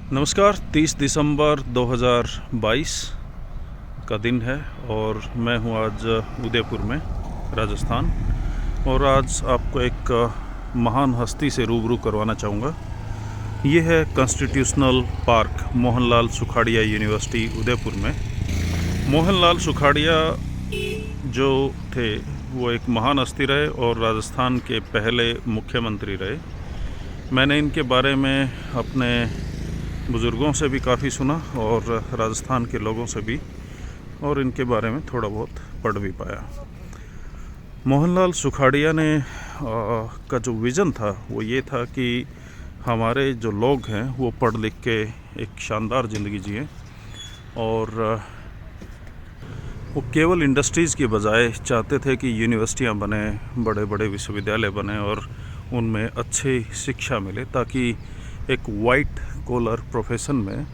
नमस्कार। 30 दिसंबर 2022 का दिन है और मैं हूं आज उदयपुर में, राजस्थान। और आज आपको एक महान हस्ती से रूबरू करवाना चाहूँगा। ये है constitutional park, Mohanlal Sukhadia university Udaipur में। मोहनलाल सुखाड़िया जो थे वो एक महान हस्ती रहे और राजस्थान के पहले मुख्यमंत्री रहे। मैंने इनके बारे में अपने बुज़ुर्गों से भी काफ़ी सुना और राजस्थान के लोगों से भी, और इनके बारे में थोड़ा बहुत पढ़ भी पाया। मोहनलाल सुखाड़िया ने का जो विज़न था वो ये था कि हमारे जो लोग हैं वो पढ़ लिख के एक शानदार ज़िंदगी जिएं, और वो केवल इंडस्ट्रीज़ की बजाय चाहते थे कि यूनिवर्सिटियां बने, बड़े बड़े विश्वविद्यालय बने और उनमें अच्छी शिक्षा मिले, ताकि एक वाइट कॉलर प्रोफेशन में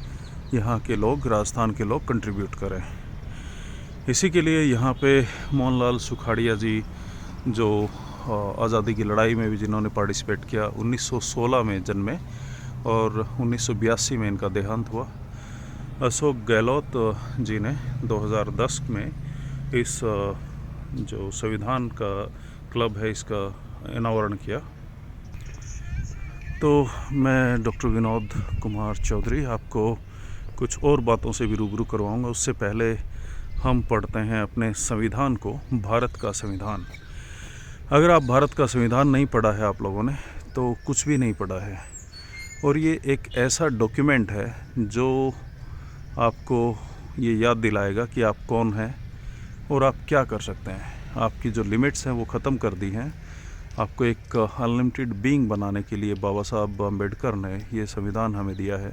यहाँ के लोग, राजस्थान के लोग कंट्रीब्यूट करें। इसी के लिए यहाँ पे मोहनलाल सुखाड़िया जी, जो आज़ादी की लड़ाई में भी जिन्होंने पार्टिसिपेट किया, 1916 में जन्मे और 1982 में इनका देहांत हुआ। अशोक गहलोत जी ने 2010 में इस जो संविधान का क्लब है इसका अनावरण किया। तो मैं डॉक्टर विनोद कुमार चौधरी आपको कुछ और बातों से भी रूबरू करवाऊंगा। उससे पहले हम पढ़ते हैं अपने संविधान को, भारत का संविधान। अगर आप भारत का संविधान नहीं पढ़ा है आप लोगों ने, तो कुछ भी नहीं पढ़ा है। और ये एक ऐसा डॉक्यूमेंट है जो आपको ये याद दिलाएगा कि आप कौन हैं और आप क्या कर सकते हैं। आपकी जो लिमिट्स हैं वो ख़त्म कर दी हैं। आपको एक अनलिमिटेड बीइंग बनाने के लिए बाबा साहब अम्बेडकर ने ये संविधान हमें दिया है,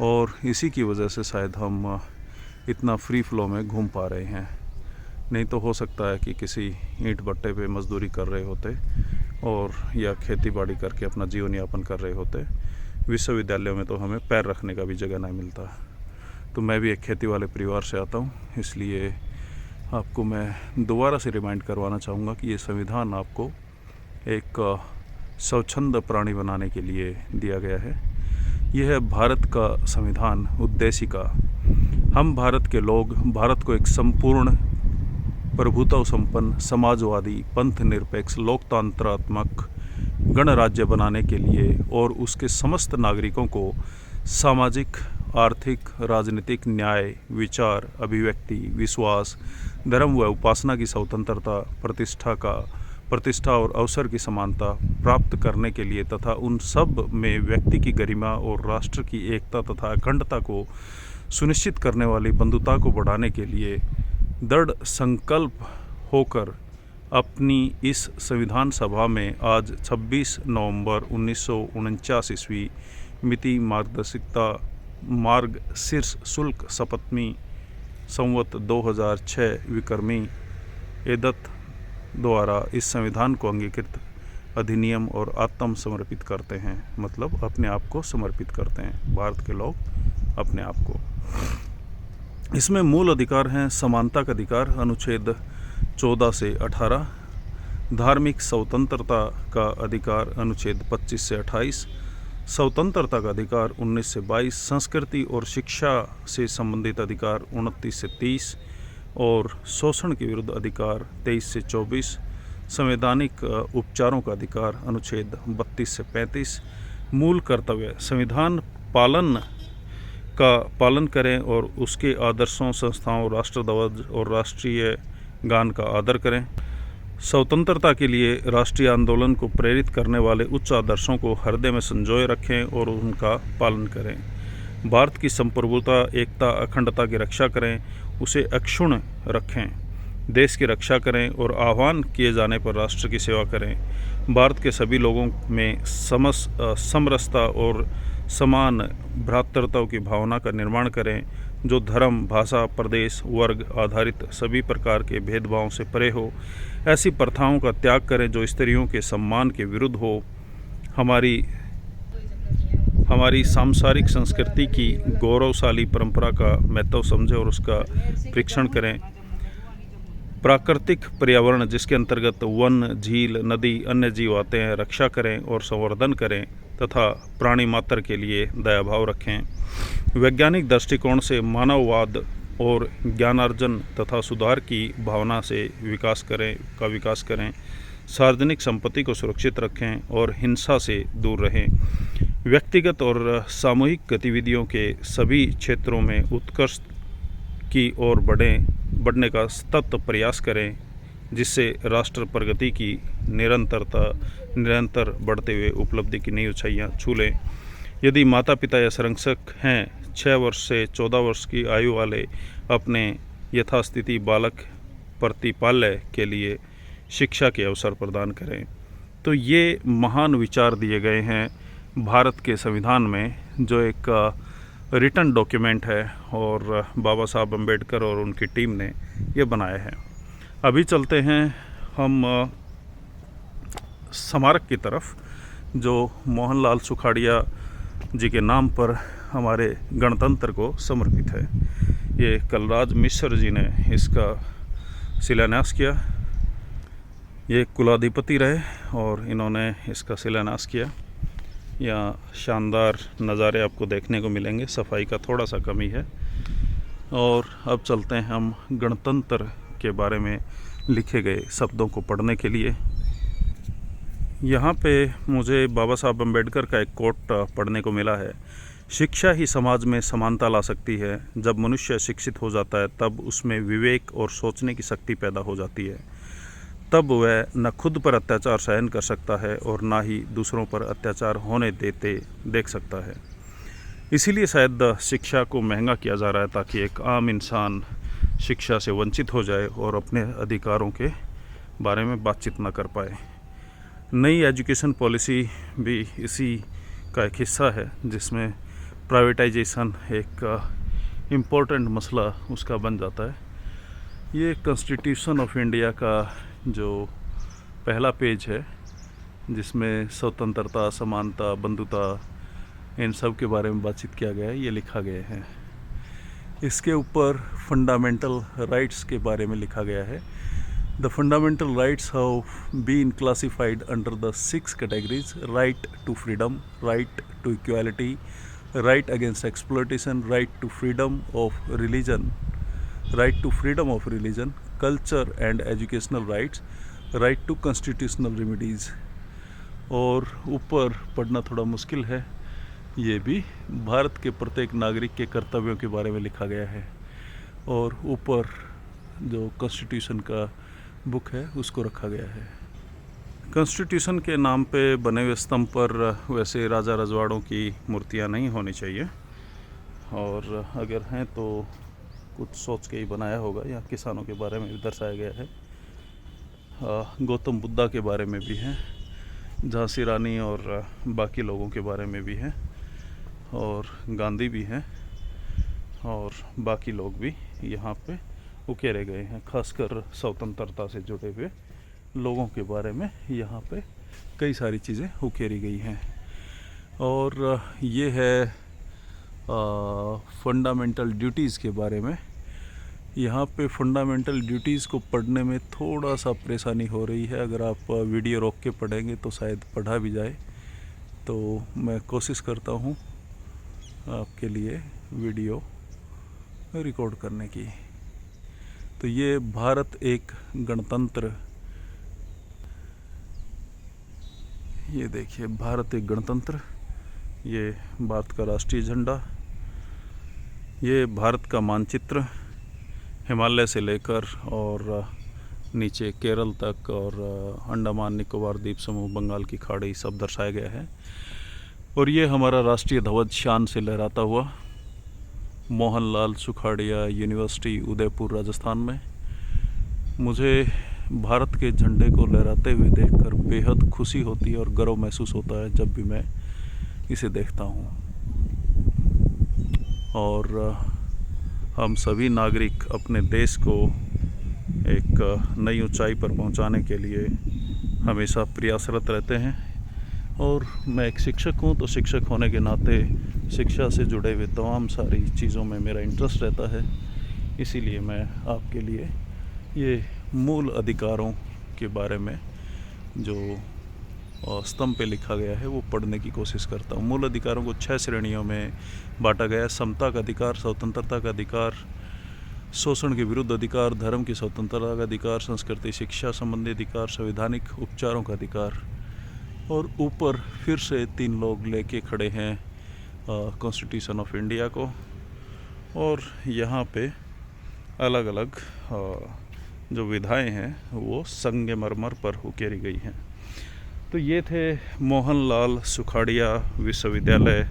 और इसी की वजह से शायद हम इतना फ्री फ्लो में घूम पा रहे हैं। नहीं तो हो सकता है कि किसी ईंट भट्टे पे मजदूरी कर रहे होते और या खेती बाड़ी करके अपना जीवन यापन कर रहे होते। विश्वविद्यालयों में तो हमें पैर रखने का भी जगह नहीं मिलता। तो मैं भी एक खेती वाले परिवार से आता हूँ, इसलिए आपको मैं दोबारा से रिमाइंड करवाना चाहूँगा कि ये संविधान आपको एक स्वच्छंद प्राणी बनाने के लिए दिया गया है। यह है भारत का संविधान उद्देशिका। हम भारत के लोग भारत को एक संपूर्ण प्रभुत्व संपन्न, समाजवादी, पंथ निरपेक्ष, लोकतंत्रात्मक गणराज्य बनाने के लिए और उसके समस्त नागरिकों को सामाजिक, आर्थिक, राजनीतिक न्याय, विचार, अभिव्यक्ति, विश्वास, धर्म व उपासना की स्वतंत्रता, प्रतिष्ठा और अवसर की समानता प्राप्त करने के लिए तथा उन सब में व्यक्ति की गरिमा और राष्ट्र की एकता तथा अखंडता को सुनिश्चित करने वाली बंधुता को बढ़ाने के लिए दृढ़ संकल्प होकर अपनी इस संविधान सभा में आज 26 नवंबर 1949 ईस्वी मिति मार्गशीर्ष शुक्ल सप्तमी संवत 2006 विक्रमी एदत द्वारा इस संविधान को अंगीकृत अधिनियम और आत्म समर्पित करते हैं। मतलब अपने आप को समर्पित करते हैं भारत के लोग अपने आप को। इसमें मूल अधिकार हैं समानता का अधिकार अनुच्छेद 14 से 18, धार्मिक स्वतंत्रता का अधिकार अनुच्छेद 25 से 28, स्वतंत्रता का अधिकार 19 से 22, संस्कृति और शिक्षा से संबंधित अधिकार 29 से 30 और शोषण के विरुद्ध अधिकार 23 से 24, संवैधानिक उपचारों का अधिकार अनुच्छेद 32 से 35। मूल कर्तव्य संविधान का पालन करें और उसके आदर्शों, संस्थाओं, राष्ट्रध्वज और राष्ट्रीय गान का आदर करें। स्वतंत्रता के लिए राष्ट्रीय आंदोलन को प्रेरित करने वाले उच्च आदर्शों को हृदय में संजोए रखें और उनका पालन करें। भारत की संप्रभुता, एकता, अखंडता की रक्षा करें, उसे अक्षुण्ण रखें, देश की रक्षा करें और आह्वान किए जाने पर राष्ट्र की सेवा करें। भारत के सभी लोगों में समरसता और समान भ्रातृत्व की भावना का निर्माण करें, जो धर्म, भाषा, प्रदेश, वर्ग आधारित सभी प्रकार के भेदभावों से परे हो। ऐसी प्रथाओं का त्याग करें जो स्त्रियों के सम्मान के विरुद्ध हो। हमारी सांसारिक संस्कृति की गौरवशाली परंपरा का महत्व समझें और उसका परीक्षण करें। प्राकृतिक पर्यावरण जिसके अंतर्गत वन, झील, नदी, अन्य जीव आते हैं, रक्षा करें और संवर्धन करें तथा प्राणी मात्र के लिए दया भाव रखें। वैज्ञानिक दृष्टिकोण से मानववाद और ज्ञानार्जन तथा सुधार की भावना से विकास करें। सार्वजनिक संपत्ति को सुरक्षित रखें और हिंसा से दूर रहें। व्यक्तिगत और सामूहिक गतिविधियों के सभी क्षेत्रों में उत्कर्ष की ओर बढ़ने का सतत प्रयास करें, जिससे राष्ट्र प्रगति की निरंतर बढ़ते हुए उपलब्धि की नई ऊंचाइयां छू लें। यदि माता पिता या संरक्षक हैं 6 वर्ष से 14 वर्ष की आयु वाले अपने यथास्थिति बालक प्रतिपाल्य के लिए शिक्षा के अवसर प्रदान करें। तो ये महान विचार दिए गए हैं भारत के संविधान में, जो एक रिटन डॉक्यूमेंट है और बाबा साहब अम्बेडकर और उनकी टीम ने ये बनाया है। अभी चलते हैं हम स्मारक की तरफ, जो मोहनलाल सुखाड़िया जी के नाम पर हमारे गणतंत्र को समर्पित है। ये कलराज मिश्र जी ने इसका शिलान्यास किया। ये कुलाधिपति रहे और इन्होंने इसका शिलान्यास किया। यहाँ शानदार नज़ारे आपको देखने को मिलेंगे, सफाई का थोड़ा सा कमी है। और अब चलते हैं हम गणतंत्र के बारे में लिखे गए शब्दों को पढ़ने के लिए। यहाँ पे मुझे बाबा साहब अम्बेडकर का एक कोट पढ़ने को मिला है। शिक्षा ही समाज में समानता ला सकती है। जब मनुष्य शिक्षित हो जाता है तब उसमें विवेक और सोचने की शक्ति पैदा हो जाती है। तब वह न खुद पर अत्याचार सहन कर सकता है और ना ही दूसरों पर अत्याचार होने देख सकता है। इसीलिए शायद शिक्षा को महंगा किया जा रहा है, ताकि एक आम इंसान शिक्षा से वंचित हो जाए और अपने अधिकारों के बारे में बातचीत न कर पाए। नई एजुकेशन पॉलिसी भी इसी का एक हिस्सा है, जिसमें प्राइवेटाइजेशन एक इम्पोर्टेंट मसला उसका बन जाता है। ये कॉन्स्टिट्यूशन ऑफ इंडिया का जो पहला पेज है, जिसमें स्वतंत्रता, समानता, बंधुता, इन सब के बारे में बातचीत किया गया है, ये लिखा गया है। इसके ऊपर फंडामेंटल राइट्स के बारे में लिखा गया है। The fundamental rights have been classified under the 6 categories: right to freedom, right to equality, right against exploitation, right to freedom of religion, right to freedom of religion, culture and educational rights, right to constitutional remedies. और ऊपर पढ़ना थोड़ा मुश्किल है, ये भी भारत के प्रत्येक नागरिक के कर्तव्यों के बारे में लिखा गया है। और ऊपर जो कॉन्स्टिट्यूशन का बुक है उसको रखा गया है। कॉन्स्टिट्यूशन के नाम पे बने हुए स्तंभ पर वैसे राजा रजवाड़ों की मूर्तियाँ नहीं होनी चाहिए, और अगर हैं तो कुछ सोच के ही बनाया होगा। यहाँ किसानों के बारे में भी दर्शाया गया है। गौतम बुद्धा के बारे में भी है, झांसी रानी और बाकी लोगों के बारे में भी है, और गांधी भी हैं, और बाकी लोग भी यहाँ पे उकेरे गए हैं। खासकर स्वतंत्रता से जुड़े हुए लोगों के बारे में यहाँ पे कई सारी चीज़ें उकेरी गई हैं। और ये है फंडामेंटल ड्यूटीज़ के बारे में। यहाँ पे फंडामेंटल ड्यूटीज़ को पढ़ने में थोड़ा सा परेशानी हो रही है। अगर आप वीडियो रोक के पढ़ेंगे तो शायद पढ़ा भी जाए, तो मैं कोशिश करता हूँ आपके लिए वीडियो रिकॉर्ड करने की। तो ये भारत एक गणतंत्र, ये देखिए भारत एक गणतंत्र, ये भारत का राष्ट्रीय झंडा, ये भारत का मानचित्र हिमालय से लेकर और नीचे केरल तक और अंडमान निकोबार द्वीप समूह, बंगाल की खाड़ी सब दर्शाया गया है। और ये हमारा राष्ट्रीय ध्वज शान से लहराता हुआ मोहनलाल सुखाड़िया यूनिवर्सिटी उदयपुर राजस्थान में। मुझे भारत के झंडे को लहराते हुए देखकर बेहद खुशी होती है और गर्व महसूस होता है जब भी मैं इसे देखता हूँ। और हम सभी नागरिक अपने देश को एक नई ऊंचाई पर पहुंचाने के लिए हमेशा प्रयासरत रहते हैं। और मैं एक शिक्षक हूं, तो शिक्षक होने के नाते शिक्षा से जुड़े हुए तमाम सारी चीज़ों में मेरा इंटरेस्ट रहता है। इसीलिए मैं आपके लिए ये मूल अधिकारों के बारे में जो स्तंभ पे लिखा गया है वो पढ़ने की कोशिश करता हूँ। मूल अधिकारों को 6 श्रेणियों में बांटा गया है। समता का अधिकार, स्वतंत्रता का अधिकार, शोषण के विरुद्ध अधिकार, धर्म की स्वतंत्रता का अधिकार, संस्कृति शिक्षा संबंधी अधिकार, संवैधानिक उपचारों का अधिकार। और ऊपर फिर से 3 लोग लेके खड़े हैं कॉन्स्टिट्यूशन ऑफ इंडिया को, और यहाँ पे अलग अलग जो विधाएं हैं वो संगमरमर पर उकेरी गई हैं। तो ये थे मोहनलाल सुखाड़िया विश्वविद्यालय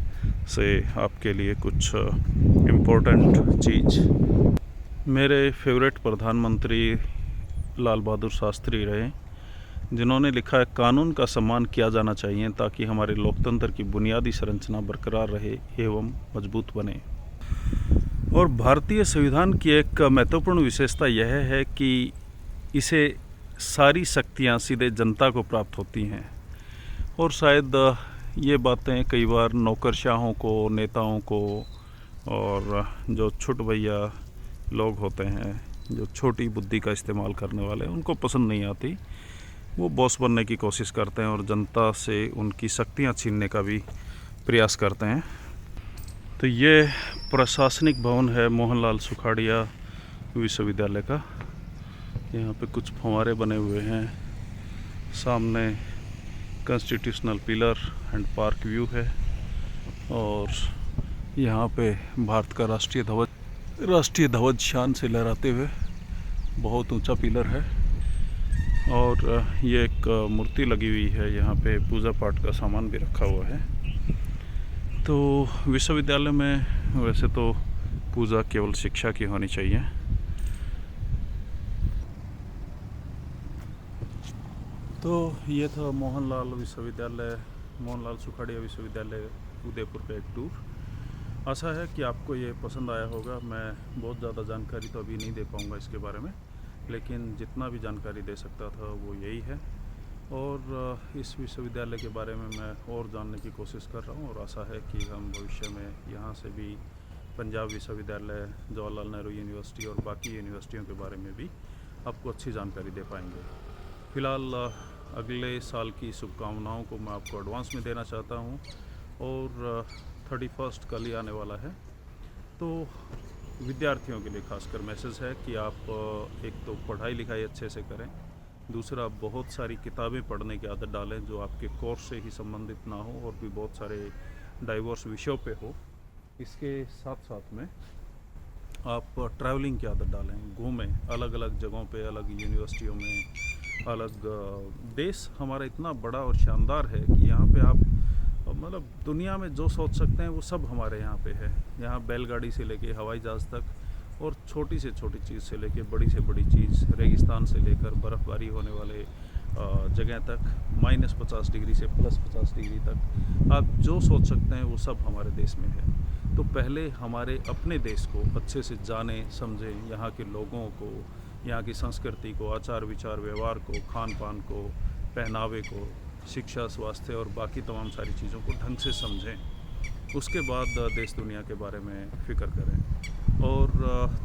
से आपके लिए कुछ इम्पोर्टेंट चीज़। मेरे फेवरेट प्रधानमंत्री लाल बहादुर शास्त्री रहे, जिन्होंने लिखा है कानून का सम्मान किया जाना चाहिए ताकि हमारे लोकतंत्र की बुनियादी संरचना बरकरार रहे एवं मजबूत बने। और भारतीय संविधान की एक महत्वपूर्ण विशेषता यह है कि इसे सारी शक्तियां सीधे जनता को प्राप्त होती हैं। और शायद ये बातें कई बार नौकरशाहों को, नेताओं को, और जो छुट भैया लोग होते हैं, जो छोटी बुद्धि का इस्तेमाल करने वाले, उनको पसंद नहीं आती। वो बॉस बनने की कोशिश करते हैं और जनता से उनकी शक्तियां छीनने का भी प्रयास करते हैं। तो ये प्रशासनिक भवन है मोहनलाल सुखाड़िया विश्वविद्यालय का। यहाँ पे कुछ फव्वारे बने हुए हैं, सामने constitutional pillar and park view है, और यहाँ पे भारत का राष्ट्रीय ध्वज शान से लहराते हुए बहुत ऊंचा पिलर है। और ये एक मूर्ति लगी हुई है, यहाँ पे पूजा पाठ का सामान भी रखा हुआ है। तो विश्वविद्यालय में वैसे तो पूजा केवल शिक्षा की होनी चाहिए। तो ये था मोहनलाल सुखाड़िया विश्वविद्यालय उदयपुर का एक टूर। आशा है कि आपको ये पसंद आया होगा। मैं बहुत ज़्यादा जानकारी तो अभी नहीं दे पाऊँगा इसके बारे में, लेकिन जितना भी जानकारी दे सकता था वो यही है। और इस विश्वविद्यालय के बारे में मैं और जानने की कोशिश कर रहा हूँ, और आशा है कि हम भविष्य में यहाँ से भी पंजाब विश्वविद्यालय, जवाहरलाल नेहरू यूनिवर्सिटी और बाकी यूनिवर्सिटियों के बारे में भी आपको अच्छी जानकारी दे पाएंगे। फ़िलहाल अगले साल की शुभकामनाओं को मैं आपको एडवांस में देना चाहता हूँ। और 31 कल ही आने वाला है, तो विद्यार्थियों के लिए खासकर मैसेज है कि आप एक तो पढ़ाई लिखाई अच्छे से करें, दूसरा बहुत सारी किताबें पढ़ने की आदत डालें जो आपके कोर्स से ही संबंधित ना हो और भी बहुत सारे डाइवर्स विषयों पे हो। इसके साथ साथ में आप ट्रैवलिंग की आदत डालें, घूमें अलग अलग जगहों पे, अलग यूनिवर्सिटियों में, अलग देश हमारा इतना बड़ा और शानदार है कि यहाँ पे आप मतलब दुनिया में जो सोच सकते हैं वो सब हमारे यहाँ पे है। यहाँ बैलगाड़ी से लेके हवाई जहाज़ तक, और छोटी से छोटी चीज़ से लेके बड़ी से बड़ी चीज़, रेगिस्तान से लेकर बर्फ़बारी होने वाले जगह तक, -50 डिग्री से +50 डिग्री तक आप जो सोच सकते हैं वो सब हमारे देश में है। तो पहले हमारे अपने देश को अच्छे से जानें, समझें, यहाँ के लोगों को, यहाँ की संस्कृति को, आचार विचार व्यवहार को, खान पान को, पहनावे को, शिक्षा, स्वास्थ्य और बाकी तमाम सारी चीज़ों को ढंग से समझें। उसके बाद देश दुनिया के बारे में फ़िक्र करें। और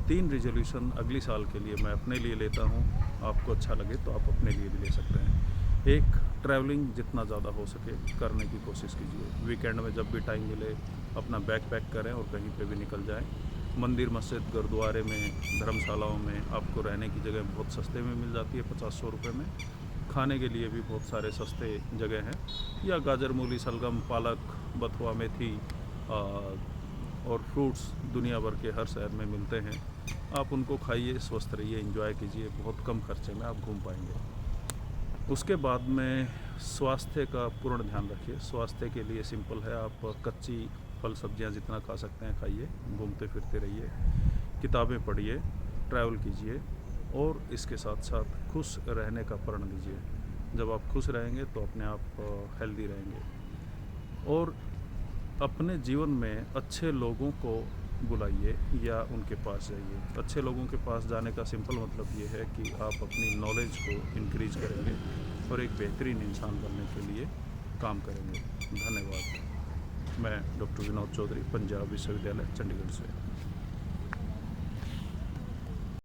3 रिजोल्यूशन अगली साल के लिए मैं अपने लिए लेता हूँ। आपको अच्छा लगे तो आप अपने लिए भी ले सकते हैं। एक, ट्रैवलिंग जितना ज़्यादा हो सके करने की कोशिश कीजिए। वीकेंड में जब भी टाइम मिले अपना बैग पैक करें और कहीं पे भी निकल जाएं। मंदिर, मस्जिद, गुरुद्वारे में, धर्मशालाओं में आपको रहने की जगह बहुत सस्ते में मिल जाती है, 50-100 रुपये में। खाने के लिए भी बहुत सारे सस्ते जगह हैं, या गाजर, मूली, सलगम, पालक, बथुआ, मेथी और फ्रूट्स दुनिया भर के हर शहर में मिलते हैं। आप उनको खाइए, स्वस्थ रहिए, एंजॉय कीजिए, बहुत कम खर्चे में आप घूम पाएंगे। उसके बाद में स्वास्थ्य का पूर्ण ध्यान रखिए। स्वास्थ्य के लिए सिंपल है, आप कच्ची फल सब्जियां जितना खा सकते हैं खाइए, घूमते फिरते रहिए, किताबें पढ़िए, ट्रैवल कीजिए, और इसके साथ साथ खुश रहने का प्रण लीजिए। जब आप खुश रहेंगे तो अपने आप हेल्दी रहेंगे। और अपने जीवन में अच्छे लोगों को बुलाइए या उनके पास जाइए। अच्छे लोगों के पास जाने का सिंपल मतलब ये है कि आप अपनी नॉलेज को इंक्रीज करेंगे और एक बेहतरीन इंसान बनने के लिए काम करेंगे। धन्यवाद। मैं डॉक्टर विनोद चौधरी, पंजाब विश्वविद्यालय, चंडीगढ़ से।